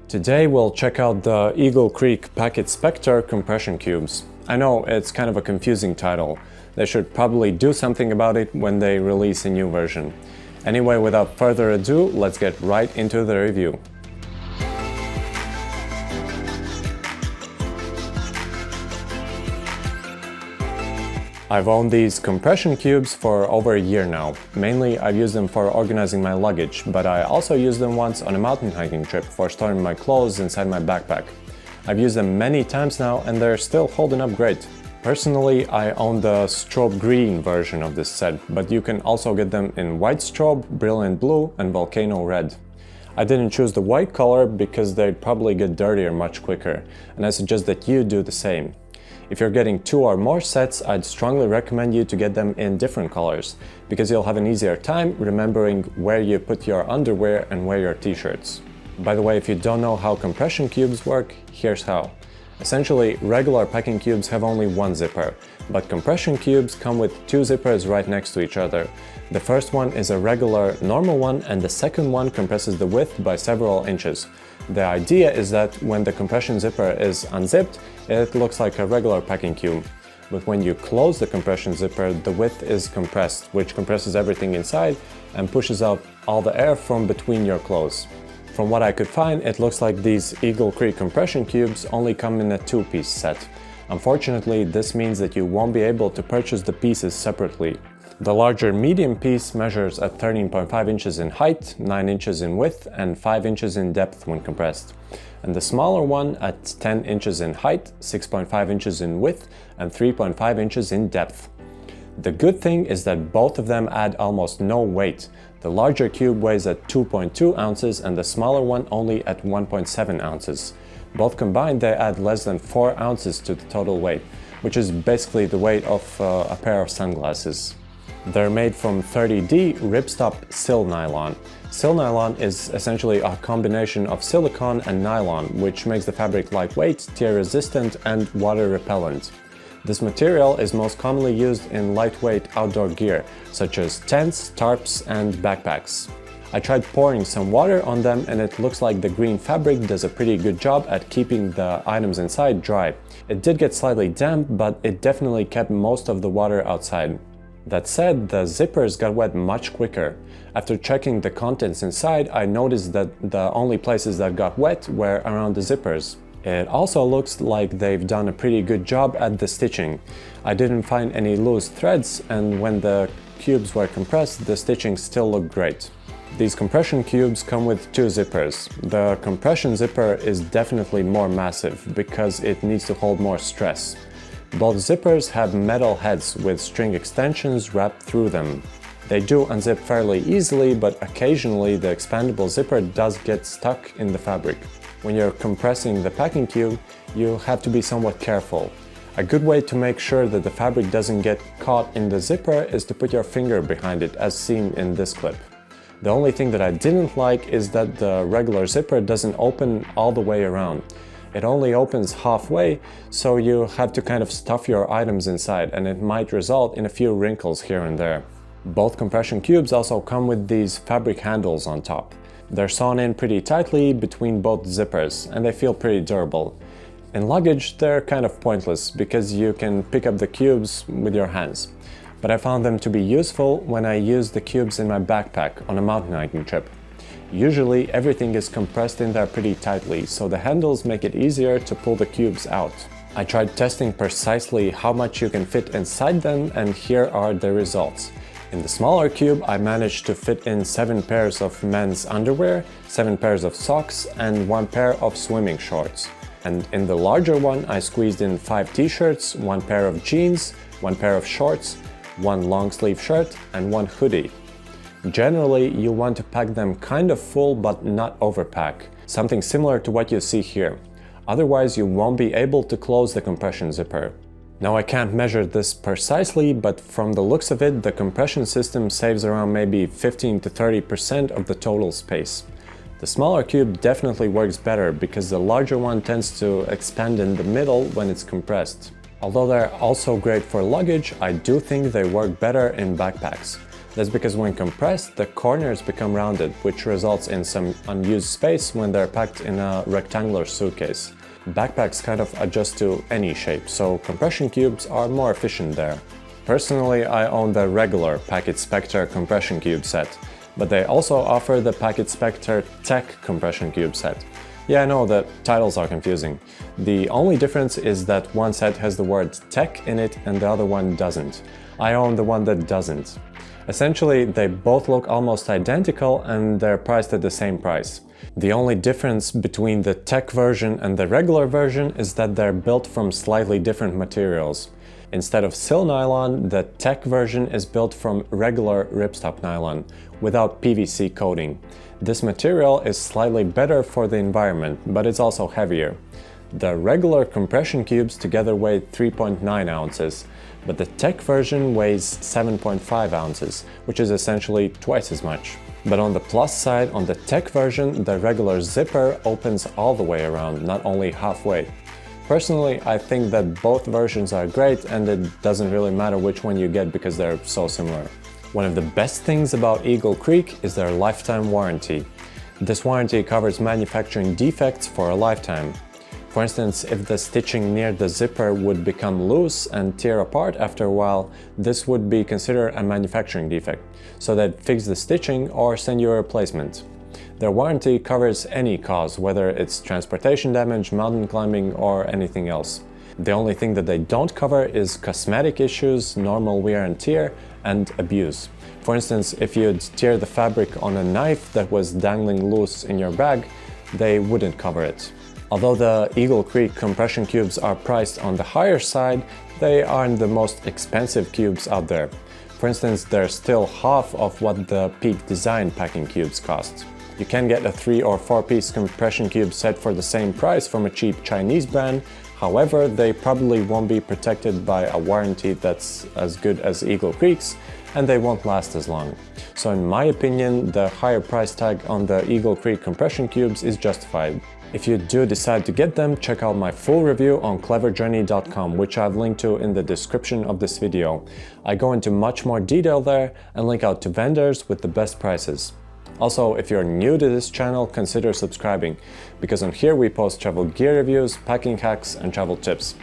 Today we'll check out the Eagle Creek Pack-It Specter compression cubes. I know it's kind of a confusing title. They should probably do something about it when they release a new version. Anyway, without further ado, let's get right into the review. I've owned these compression cubes for over a year now. Mainly I've used them for organizing my luggage, but I also used them once on a mountain hiking trip for storing my clothes inside my backpack. I've used them many times now and they're still holding up great. Personally, I own the strobe green version of this set, but you can also get them in white strobe, brilliant blue and volcano red. I didn't choose the white color because they'd probably get dirtier much quicker, and I suggest that you do the same. If you're getting 2 or more sets, I'd strongly recommend you to get them in different colors, because you'll have an easier time remembering where you put your underwear and where your t-shirts. By the way, if you don't know how compression cubes work, here's how. Essentially, regular packing cubes have only one zipper, but compression cubes come with 2 zippers right next to each other. The first one is a regular, normal one, and the second one compresses the width by several inches. The idea is that when the compression zipper is unzipped, it looks like a regular packing cube. But when you close the compression zipper, the width is compressed, which compresses everything inside and pushes out all the air from between your clothes. From what I could find, it looks like these Eagle Creek compression cubes only come in a 2-piece set. Unfortunately, this means that you won't be able to purchase the pieces separately. The larger medium piece measures at 13.5 inches in height, 9 inches in width and 5 inches in depth when compressed. And the smaller one at 10 inches in height, 6.5 inches in width and 3.5 inches in depth. The good thing is that both of them add almost no weight. The larger cube weighs at 2.2 ounces and the smaller one only at 1.7 ounces. Both combined, they add less than 4 ounces to the total weight, which is basically the weight of a pair of sunglasses. They're made from 30D ripstop Silnylon. Silnylon is essentially a combination of silicone and nylon, which makes the fabric lightweight, tear-resistant and water-repellent. This material is most commonly used in lightweight outdoor gear, such as tents, tarps and backpacks. I tried pouring some water on them and it looks like the green fabric does a pretty good job at keeping the items inside dry. It did get slightly damp, but it definitely kept most of the water outside. That said, the zippers got wet much quicker. After checking the contents inside, I noticed that the only places that got wet were around the zippers. It also looks like they've done a pretty good job at the stitching. I didn't find any loose threads, and when the cubes were compressed, the stitching still looked great. These compression cubes come with 2 zippers. The compression zipper is definitely more massive because it needs to hold more stress. Both zippers have metal heads with string extensions wrapped through them. They do unzip fairly easily, but occasionally the expandable zipper does get stuck in the fabric. When you're compressing the packing cube, you have to be somewhat careful. A good way to make sure that the fabric doesn't get caught in the zipper is to put your finger behind it, as seen in this clip. The only thing that I didn't like is that the regular zipper doesn't open all the way around. It only opens halfway, so you have to kind of stuff your items inside, and it might result in a few wrinkles here and there. Both compression cubes also come with these fabric handles on top. They're sewn in pretty tightly between both zippers, and they feel pretty durable. In luggage, they're kind of pointless because you can pick up the cubes with your hands. But I found them to be useful when I used the cubes in my backpack on a mountain hiking trip. Usually everything is compressed in there pretty tightly, so the handles make it easier to pull the cubes out. I tried testing precisely how much you can fit inside them, and here are the results. In the smaller cube, I managed to fit in 7 pairs of men's underwear, 7 pairs of socks, and 1 pair of swimming shorts. And in the larger one, I squeezed in 5 t-shirts, 1 pair of jeans, 1 pair of shorts, 1 long sleeve shirt, and 1 hoodie. Generally, you want to pack them kind of full but not overpack, something similar to what you see here. Otherwise, you won't be able to close the compression zipper. Now, I can't measure this precisely, but from the looks of it, the compression system saves around maybe 15 to 30% of the total space. The smaller cube definitely works better because the larger one tends to expand in the middle when it's compressed. Although they're also great for luggage, I do think they work better in backpacks. That's because when compressed, the corners become rounded, which results in some unused space when they're packed in a rectangular suitcase. Backpacks kind of adjust to any shape, so compression cubes are more efficient there. Personally, I own the regular Pack-It Specter compression cube set, but they also offer the Pack-It Specter Tech compression cube set. Yeah, I know the titles are confusing. The only difference is that one set has the word Tech in it and the other one doesn't. I own the one that doesn't. Essentially, they both look almost identical and they're priced at the same price. The only difference between the Tech version and the regular version is that they're built from slightly different materials. Instead of Silnylon, the Tech version is built from regular ripstop nylon, without PVC coating. This material is slightly better for the environment, but it's also heavier. The regular compression cubes together weigh 3.9 ounces, but the Tech version weighs 7.5 ounces, which is essentially twice as much. But on the plus side, on the Tech version, the regular zipper opens all the way around, not only halfway. Personally, I think that both versions are great and it doesn't really matter which one you get because they're so similar. One of the best things about Eagle Creek is their lifetime warranty. This warranty covers manufacturing defects for a lifetime. For instance, if the stitching near the zipper would become loose and tear apart after a while, this would be considered a manufacturing defect, so they'd fix the stitching or send you a replacement. Their warranty covers any cause, whether it's transportation damage, mountain climbing, or anything else. The only thing that they don't cover is cosmetic issues, normal wear and tear, and abuse. For instance, if you'd tear the fabric on a knife that was dangling loose in your bag, they wouldn't cover it. Although the Eagle Creek compression cubes are priced on the higher side, they aren't the most expensive cubes out there. For instance, they're still half of what the Peak Design packing cubes cost. You can get a 3 or 4 piece compression cube set for the same price from a cheap Chinese brand. However, they probably won't be protected by a warranty that's as good as Eagle Creek's, and they won't last as long. So in my opinion, the higher price tag on the Eagle Creek compression cubes is justified. If you do decide to get them, check out my full review on cleverjourney.com, which I've linked to in the description of this video. I go into much more detail there and link out to vendors with the best prices. Also, if you're new to this channel, consider subscribing, because on here we post travel gear reviews, packing hacks, and travel tips.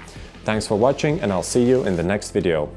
Thanks for watching, and I'll see you in the next video.